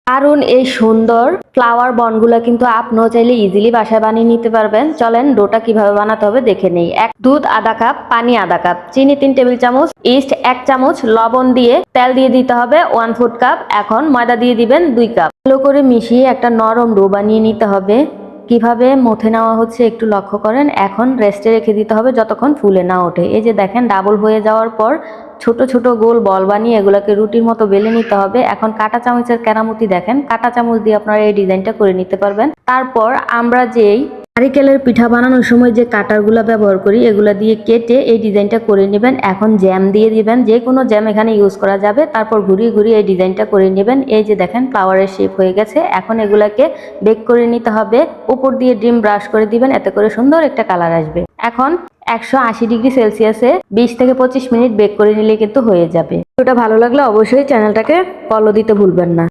দারুন এই সুন্দর ফ্লাওয়ার বনগুলো কিন্তু আপনিও চাইলে ইজিলি বাসায় বানিয়ে নিতে পারবেন। চলেন ডোটা কিভাবে বানাতে হবে দেখে নেই। দুধ আধা কাপ, পানি আধা কাপ, চিনি 3 টেবিল চামচ, ইস্ট 1 চামচ, লবণ দিয়ে তেল দিয়ে দিতে হবে 1 ফুট কাপ। এখন ময়দা দিয়ে দিবেন 2 কাপ। ভালো করে মিশিয়ে একটা নরম ডো বানিয়ে নিতে হবে। কিভাবে মথে নেওয়া হচ্ছে একটু লক্ষ্য করেন। এখন রেস্টে রেখে দিতে হবে যতক্ষণ ফুলে না ওঠে। এই যে দেখেন ডাবল হয়ে যাওয়ার পর ছোট ছোট গোল বল বানিয়ে এগুলোকে রুটির মতো বেলে নিতে হবে। এখন কাঁটা চামচের কেরামতি দেখেন, কাঁটা চামচ দিয়ে আপনারা এই ডিজাইনটা করে নিতে পারবেন। তারপর আমরা যেই নারিকেলের পিঠা বানানোর সময় যে কাটারগুলা ব্যবহার করি এগুলা দিয়ে কেটে এই ডিজাইনটা করে নেবেন। এখন জ্যাম দিয়ে দিবেন, যে কোনো জ্যাম এখানে ইউজ করা যাবে। তারপর ঘুরিয়ে ঘুরিয়ে এই ডিজাইনটা করে নেবেন। এই যে দেখেন ফ্লাওয়ারের শেপ হয়ে গেছে। এখন এগুলাকে বেক করে নিতে হবে। উপর দিয়ে ডিম ব্রাশ করে দিবেন, এতে করে সুন্দর একটা কালার আসবে। এখন 180 ডিগ্রি সেলসিয়াসে 20 থেকে 25 মিনিট বেক করে নিলে কিন্তু হয়ে যাবে। ভিডিওটা ভালো লাগলে অবশ্যই চ্যানেলটাকে ফলো দিতে ভুলবেন না।